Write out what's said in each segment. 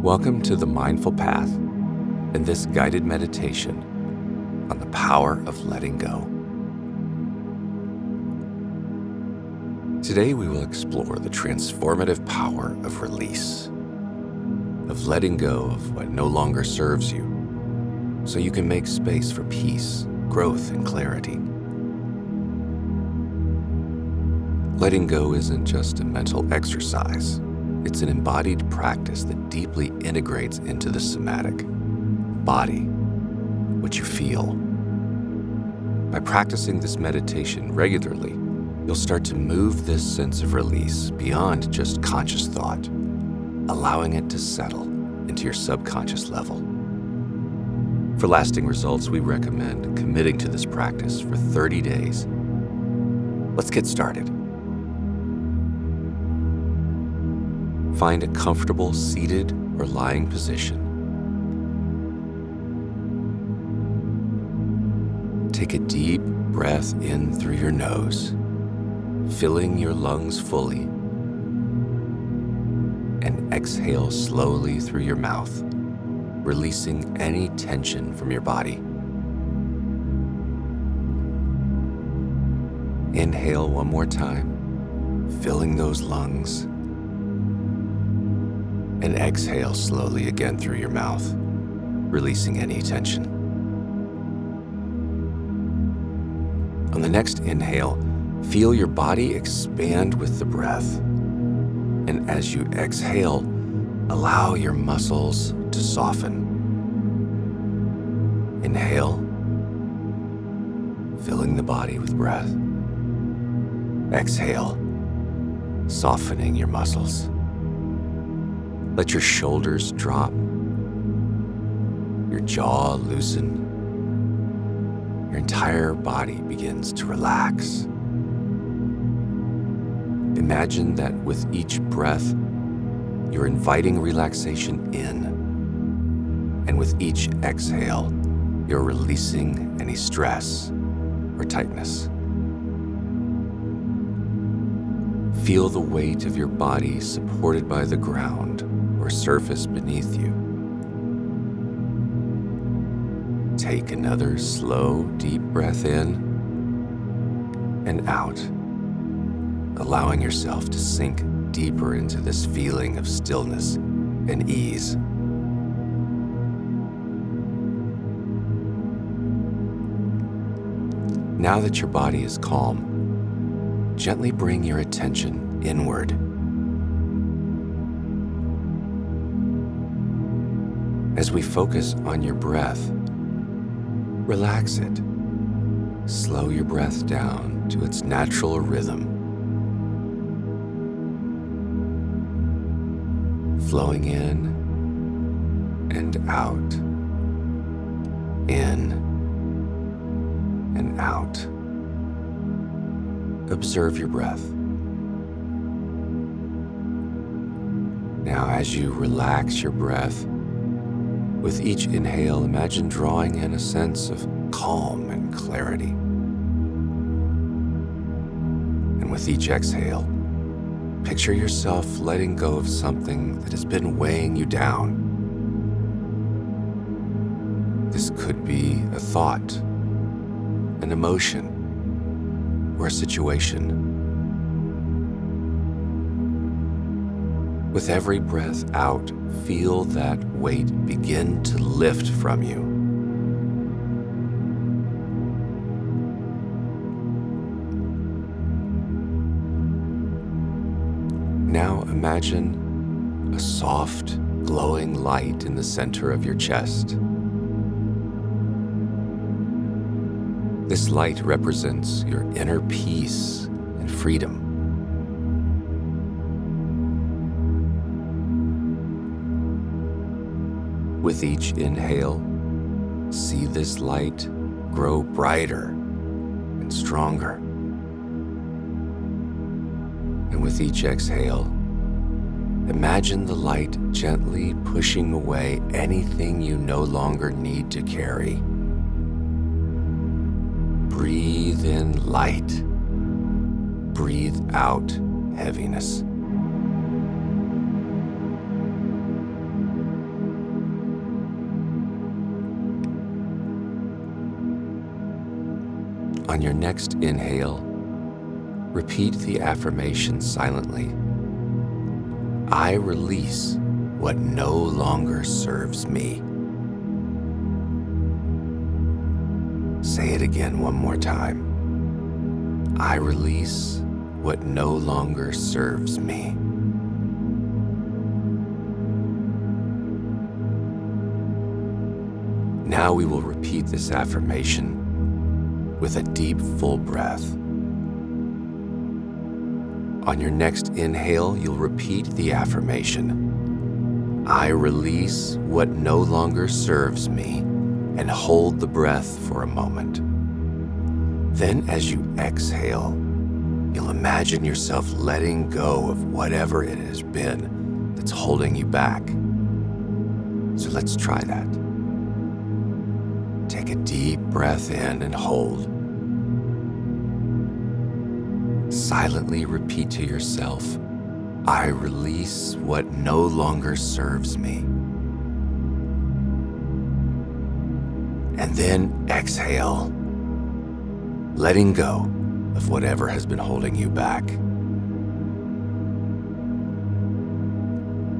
Welcome to the Mindful Path and this guided meditation on the power of letting go. Today we will explore the transformative power of release, of letting go of what no longer serves you, so you can make space for peace, growth, and clarity. Letting go isn't just a mental exercise. It's an embodied practice that deeply integrates into the somatic body, what you feel. By practicing this meditation regularly, you'll start to move this sense of release beyond just conscious thought, allowing it to settle into your subconscious level. For lasting results, we recommend committing to this practice for 30 days. Let's get started. Find a comfortable seated or lying position. Take a deep breath in through your nose, filling your lungs fully, and exhale slowly through your mouth, releasing any tension from your body. Inhale one more time, filling those lungs, and exhale slowly again through your mouth, releasing any tension. On the next inhale, feel your body expand with the breath. And as you exhale, allow your muscles to soften. Inhale, filling the body with breath. Exhale, softening your muscles. Let your shoulders drop, your jaw loosen. Your entire body begins to relax. Imagine that with each breath, you're inviting relaxation in. And with each exhale, you're releasing any stress or tightness. Feel the weight of your body supported by the ground or surface beneath you. Take another slow, deep breath in and out, allowing yourself to sink deeper into this feeling of stillness and ease. Now that your body is calm, gently bring your attention inward. As we focus on your breath, relax it. Slow your breath down to its natural rhythm, flowing in and out, in and out. Observe your breath. Now, as you relax your breath, with each inhale, imagine drawing in a sense of calm and clarity. And with each exhale, picture yourself letting go of something that has been weighing you down. This could be a thought, an emotion, or a situation. With every breath out, feel that weight begin to lift from you. Now imagine a soft, glowing light in the center of your chest. This light represents your inner peace and freedom. With each inhale, see this light grow brighter and stronger. And with each exhale, imagine the light gently pushing away anything you no longer need to carry. Breathe in light. Breathe out heaviness. On your next inhale, repeat the affirmation silently. I release what no longer serves me. Say it again one more time. I release what no longer serves me. Now we will repeat this affirmation with a deep, full breath. On your next inhale, you'll repeat the affirmation. I release what no longer serves me, and hold the breath for a moment. Then as you exhale, you'll imagine yourself letting go of whatever it has been that's holding you back. So let's try that. Take a deep breath in and hold. Silently repeat to yourself, I release what no longer serves me. And then exhale, letting go of whatever has been holding you back.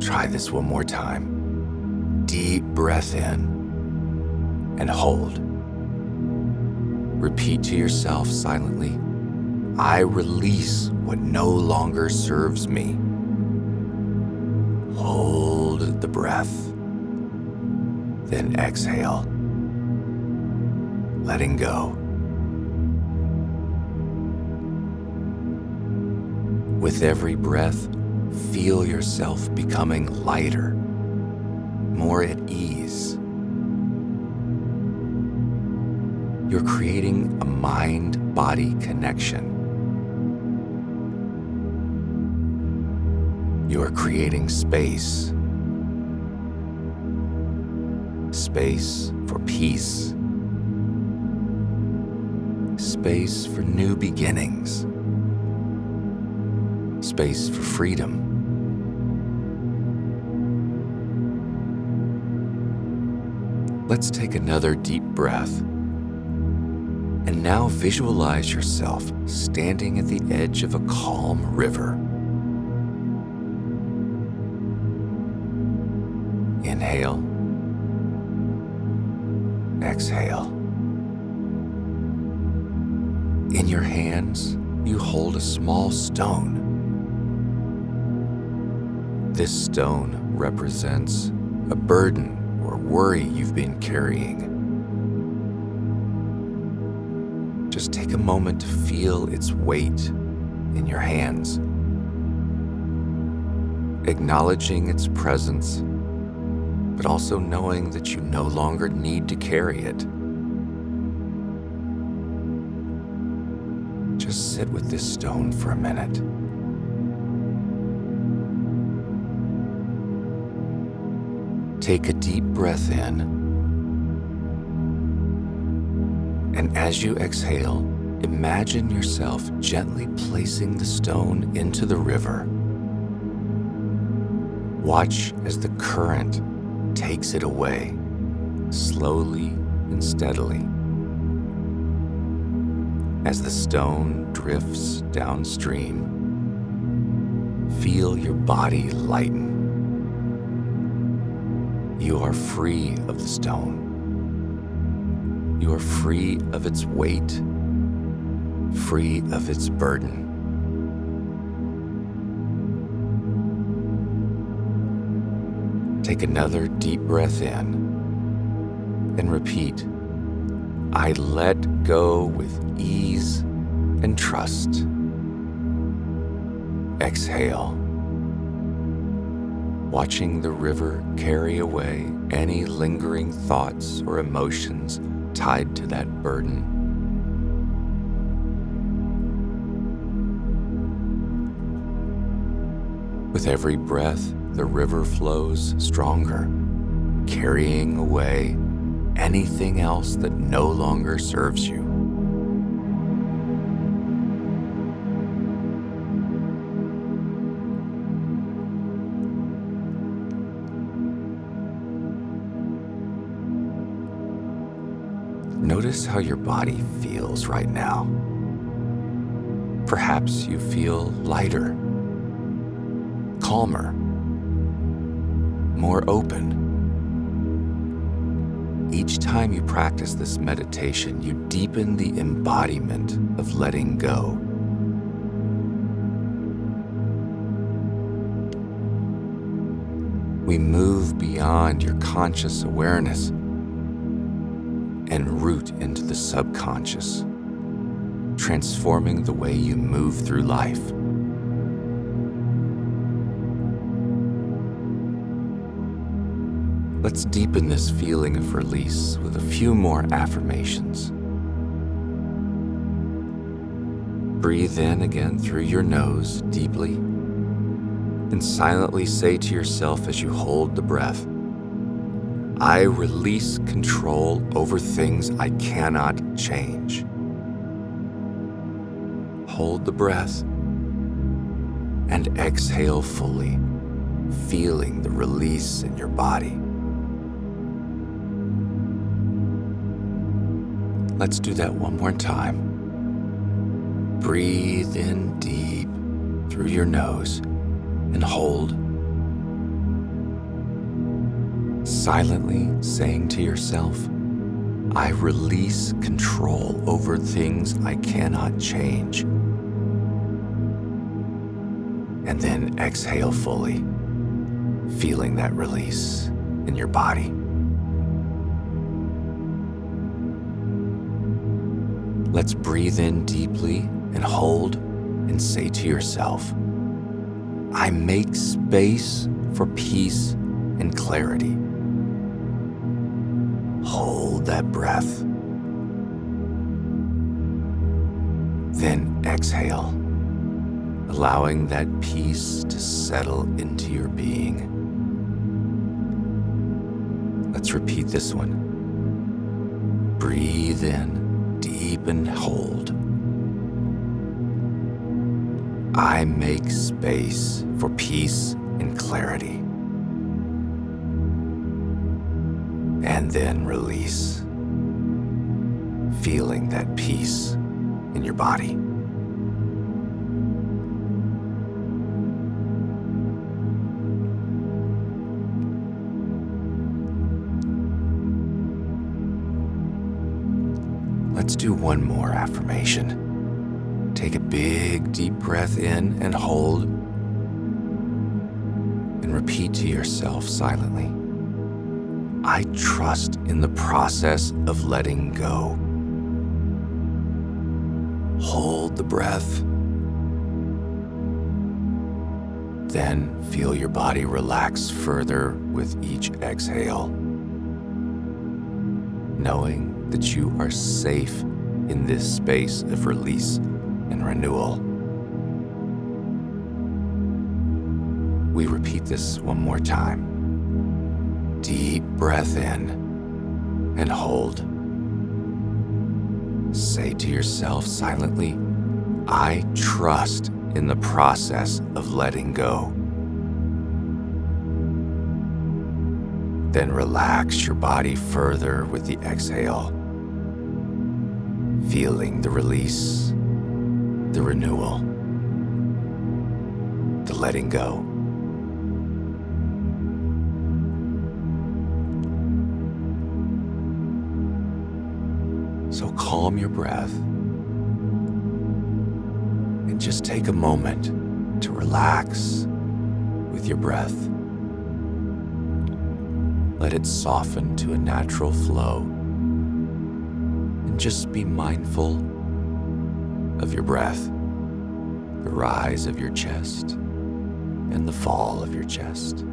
Try this one more time. Deep breath in and hold. Repeat to yourself silently, I release what no longer serves me. Hold the breath. Then exhale, letting go. With every breath, feel yourself becoming lighter, more at ease. You're creating a mind-body connection. You are creating space. Space for peace. Space for new beginnings. Space for freedom. Let's take another deep breath. And now visualize yourself standing at the edge of a calm river. Inhale. Exhale. In your hands, you hold a small stone. This stone represents a burden or worry you've been carrying. Just take a moment to feel its weight in your hands, acknowledging its presence, but also knowing that you no longer need to carry it. Just sit with this stone for a minute. Take a deep breath in, and as you exhale, imagine yourself gently placing the stone into the river. Watch as the current takes it away, slowly and steadily. As the stone drifts downstream, feel your body lighten. You are free of the stone. You are free of its weight, free of its burden. Take another deep breath in and repeat, I let go with ease and trust. Exhale, watching the river carry away any lingering thoughts or emotions tied to that burden. With every breath, the river flows stronger, carrying away anything else that no longer serves you. Notice how your body feels right now. Perhaps you feel lighter, calmer, more open. Each time you practice this meditation, you deepen the embodiment of letting go. We move beyond your conscious awareness and root into the subconscious, transforming the way you move through life. Let's deepen this feeling of release with a few more affirmations. Breathe in again through your nose deeply, and silently say to yourself as you hold the breath, I release control over things I cannot change. Hold the breath and exhale fully, feeling the release in your body. Let's do that one more time. Breathe in deep through your nose and hold. Silently saying to yourself, I release control over things I cannot change. And then exhale fully, feeling that release in your body. Let's breathe in deeply and hold and say to yourself, I make space for peace and clarity. Hold that breath. Then exhale, allowing that peace to settle into your being. Let's repeat this one. Breathe in deep and hold. I make space for peace and clarity. And then release, feeling that peace in your body. Let's do one more affirmation. Take a big, deep breath in and hold, and repeat to yourself silently, I trust in the process of letting go. Hold the breath. Then feel your body relax further with each exhale, knowing that you are safe in this space of release and renewal. We repeat this one more time. Deep breath in and hold. Say to yourself silently, I trust in the process of letting go. Then relax your body further with the exhale, feeling the release, the renewal, the letting go. So calm your breath and just take a moment to relax with your breath. Let it soften to a natural flow, and just be mindful of your breath, the rise of your chest and the fall of your chest.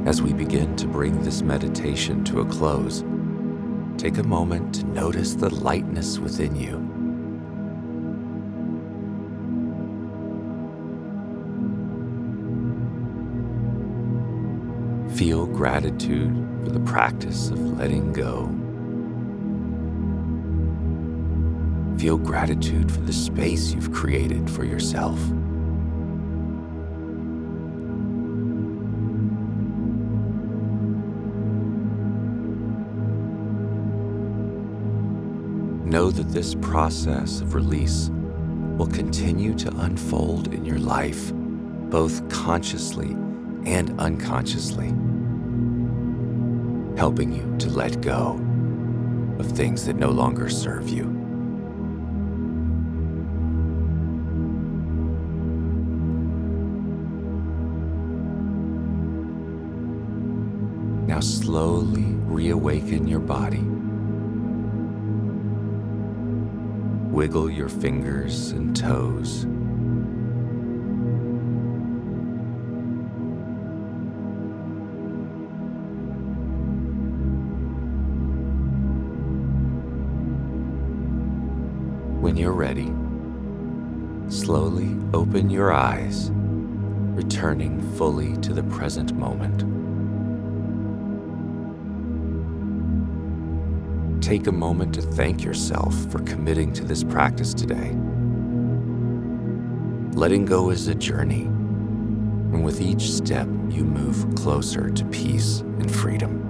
As we begin to bring this meditation to a close, take a moment to notice the lightness within you. Feel gratitude for the practice of letting go. Feel gratitude for the space you've created for yourself. Know that this process of release will continue to unfold in your life, both consciously and unconsciously, helping you to let go of things that no longer serve you. Now slowly reawaken your body. Wiggle your fingers and toes. When you're ready, slowly open your eyes, returning fully to the present moment. Take a moment to thank yourself for committing to this practice today. Letting go is a journey, and with each step, you move closer to peace and freedom.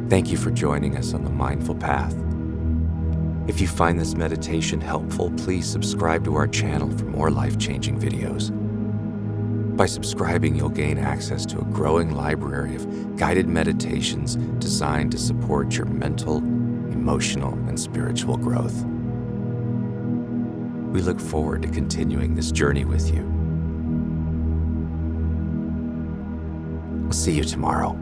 Thank you for joining us on the Mindful Path. If you find this meditation helpful, please subscribe to our channel for more life-changing videos. By subscribing, you'll gain access to a growing library of guided meditations designed to support your mental, emotional, and spiritual growth. We look forward to continuing this journey with you. I'll see you tomorrow.